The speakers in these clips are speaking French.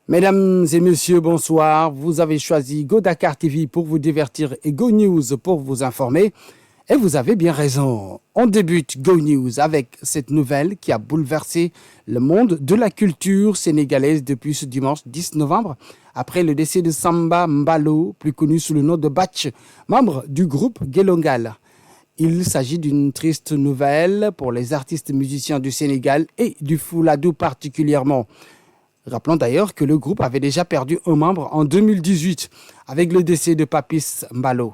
Mesdames et messieurs, bonsoir. Vous avez choisi Go Dakar TV pour vous divertir et Go News pour vous informer. Et vous avez bien raison. On débute Go News avec cette nouvelle qui a bouleversé le monde de la culture sénégalaise depuis ce dimanche 10 novembre, après le décès de Samba Mbalo, plus connu sous le nom de Batch, membre du groupe Gelongal. Il s'agit d'une triste nouvelle pour les artistes musiciens du Sénégal et du Fouladou particulièrement. Rappelons d'ailleurs que le groupe avait déjà perdu un membre en 2018 avec le décès de Papis Mbalo.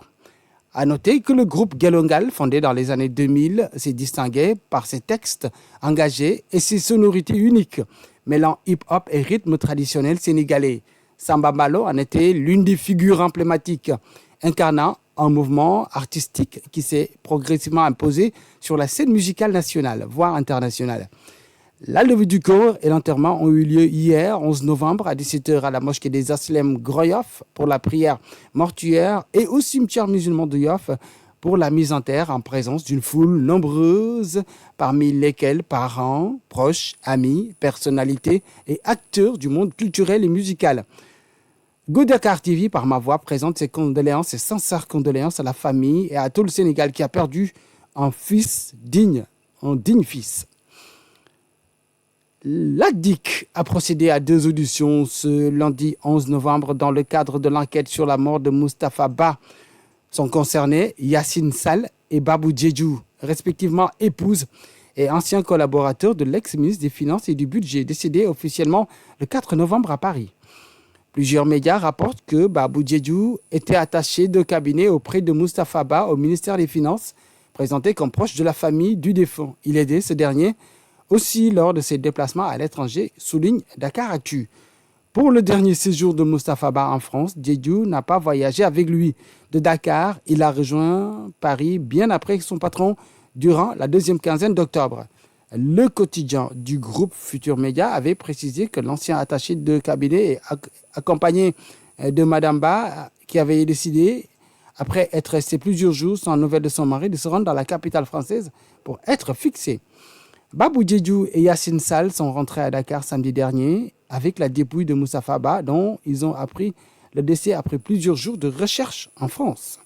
À noter que le groupe Gelongal, fondé dans les années 2000, s'est distingué par ses textes engagés et ses sonorités uniques, mêlant hip-hop et rythme traditionnel sénégalais. Samba Mbalo en était l'une des figures emblématiques, incarnant un mouvement artistique qui s'est progressivement imposé sur la scène musicale nationale, voire internationale. La levée du corps et l'enterrement ont eu lieu hier, 11 novembre, à 17h à la mosquée des Aslem Groyoff pour la prière mortuaire et au cimetière musulman de Yoff pour la mise en terre en présence d'une foule nombreuse, parmi lesquels parents, proches, amis, personnalités et acteurs du monde culturel et musical. Go Dakar TV, par ma voix, présente ses condoléances, ses sincères condoléances à la famille et à tout le Sénégal qui a perdu un digne fils. L'ACDIC a procédé à 2 auditions ce lundi 11 novembre dans le cadre de l'enquête sur la mort de Moustapha Ba. Sont concernés Yacine Sall et Babou Djedjou, respectivement épouses et anciens collaborateurs de l'ex-ministre des Finances et du Budget, décédé officiellement le 4 novembre à Paris. Plusieurs médias rapportent que Babou Djedjou était attaché de cabinet auprès de Moustapha Ba au ministère des Finances, présenté comme proche de la famille du défunt. Il aidait ce dernier aussi lors de ses déplacements à l'étranger, souligne Dakaractu. Pour le dernier séjour de Moustapha Ba en France, Djedjou n'a pas voyagé avec lui. De Dakar, il a rejoint Paris bien après son patron durant la deuxième quinzaine d'octobre. Le quotidien du groupe Futur Média avait précisé que l'ancien attaché de cabinet, accompagné de Madame Ba, qui avait décidé, après être resté plusieurs jours sans nouvelles de son mari, de se rendre dans la capitale française pour être fixé. Babou Djedjou et Yacine Sall sont rentrés à Dakar samedi dernier avec la dépouille de Moustapha Ba, dont ils ont appris le décès après plusieurs jours de recherche en France.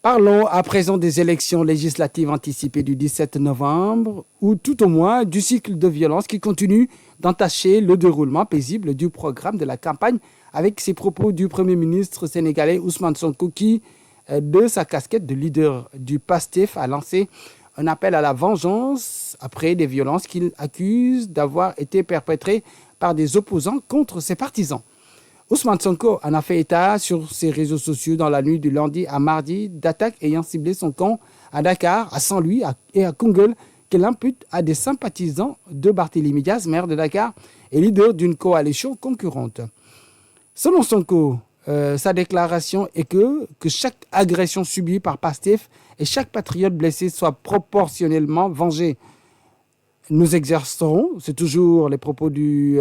Parlons à présent des élections législatives anticipées du 17 novembre, ou tout au moins du cycle de violence qui continue d'entacher le déroulement paisible du programme de la campagne, avec ces propos du Premier ministre sénégalais Ousmane Sonko qui, de sa casquette de leader du PASTEF, a lancé un appel à la vengeance après des violences qu'il accuse d'avoir été perpétrées par des opposants contre ses partisans. Ousmane Sonko en a fait état sur ses réseaux sociaux dans la nuit du lundi à mardi d'attaques ayant ciblé son camp à Dakar, à Saint-Louis et à Koungheul, qu'il impute à des sympathisants de Barthélémy Diaz, maire de Dakar et leader d'une coalition concurrente. Selon Sonko, sa déclaration est que chaque agression subie par PASTEF et chaque patriote blessé soit proportionnellement vengé. Nous exercerons, c'est toujours les propos du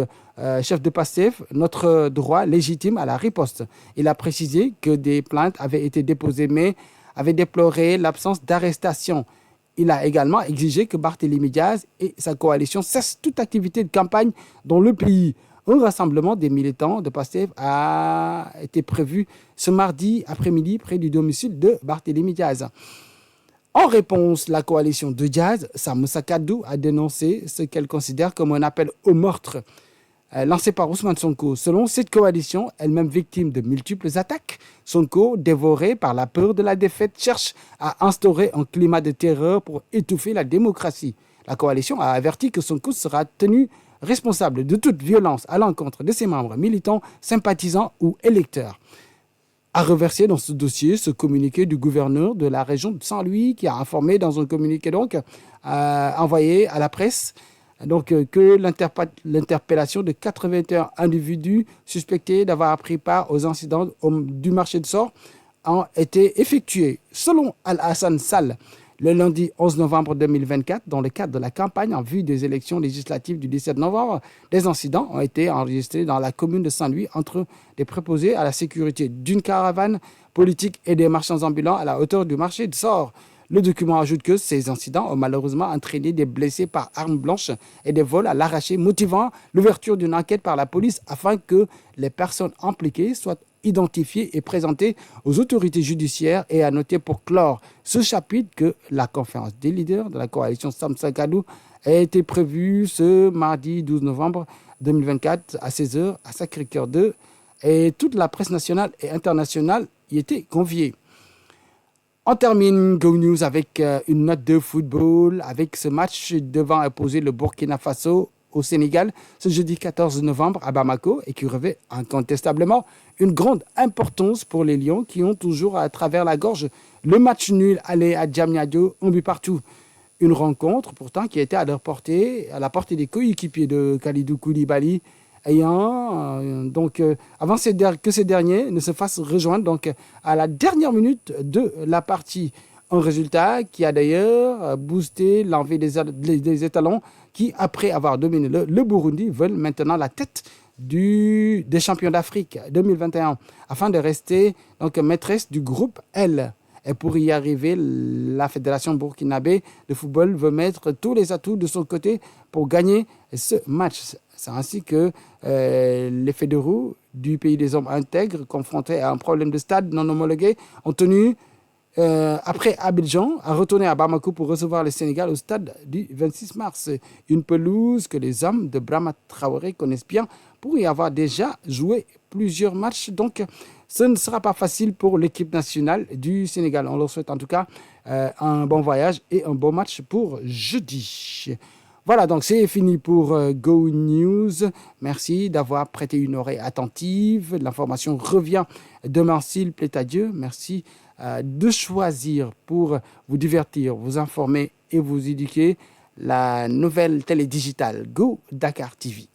chef de PASTEF, notre droit légitime à la riposte. Il a précisé que des plaintes avaient été déposées mais avait déploré l'absence d'arrestation. Il a également exigé que Barthélémy Diaz et sa coalition cessent toute activité de campagne dans le pays. Un rassemblement des militants de PASTEF a été prévu ce mardi après-midi près du domicile de Barthélémy Diaz. En réponse, la coalition de Diaz, Samoussa Kadou, a dénoncé ce qu'elle considère comme un appel au meurtre lancé par Ousmane Sonko. Selon cette coalition, elle-même victime de multiples attaques, Sonko, dévoré par la peur de la défaite, cherche à instaurer un climat de terreur pour étouffer la démocratie. La coalition a averti que Sonko sera tenu responsable de toute violence à l'encontre de ses membres militants, sympathisants ou électeurs. A reversé dans ce dossier ce communiqué du gouverneur de la région de Saint-Louis qui a informé dans un communiqué envoyé à la presse que l'interpellation de 81 individus suspectés d'avoir pris part aux incidents du marché de Sort a été effectuée. Selon Al-Hassan Sall, le lundi 11 novembre 2024, dans le cadre de la campagne en vue des élections législatives du 17 novembre, des incidents ont été enregistrés dans la commune de Saint-Louis entre des préposés à la sécurité d'une caravane politique et des marchands ambulants à la hauteur du marché de Sort. Le document ajoute que ces incidents ont malheureusement entraîné des blessés par arme blanche et des vols à l'arraché, motivant l'ouverture d'une enquête par la police afin que les personnes impliquées soient identifiées et présentées aux autorités judiciaires. Et à noter pour clore ce chapitre que la conférence des leaders de la coalition Sam Sankadou a été prévue ce mardi 12 novembre 2024 à 16h à Sacré-Cœur 2 et toute la presse nationale et internationale y était conviée. On termine Go News avec une note de football avec ce match devant imposer le Burkina Faso au Sénégal ce jeudi 14 novembre à Bamako et qui revêt incontestablement une grande importance pour les Lions qui ont toujours à travers la gorge le match nul aller à Diamniadio, un but partout. Une rencontre pourtant qui était à la portée des coéquipiers de Kalidou Koulibaly ayant avant que ces derniers ne se fassent rejoindre donc à la dernière minute de la partie. Un résultat qui a d'ailleurs boosté l'envie des étalons qui, après avoir dominé le Burundi, veulent maintenant la tête des champions d'Afrique 2021 afin de rester donc maîtresse du groupe L. Et pour y arriver, la Fédération burkinabé de football veut mettre tous les atouts de son côté pour gagner ce match. C'est ainsi que les fédéraux du pays des hommes intègres, confrontés à un problème de stade non homologué, ont tenu, après Abidjan, à retourner à Bamako pour recevoir le Sénégal au stade du 26 mars. Une pelouse que les hommes de Brahma Traoré connaissent bien pour y avoir déjà joué plusieurs matchs. Donc, ce ne sera pas facile pour l'équipe nationale du Sénégal. On leur souhaite en tout cas un bon voyage et un bon match pour jeudi. Voilà, donc c'est fini pour Go News. Merci d'avoir prêté une oreille attentive. L'information revient demain s'il plaît à Dieu. Merci de choisir pour vous divertir, vous informer et vous éduquer la nouvelle télé digitale Go Dakar TV.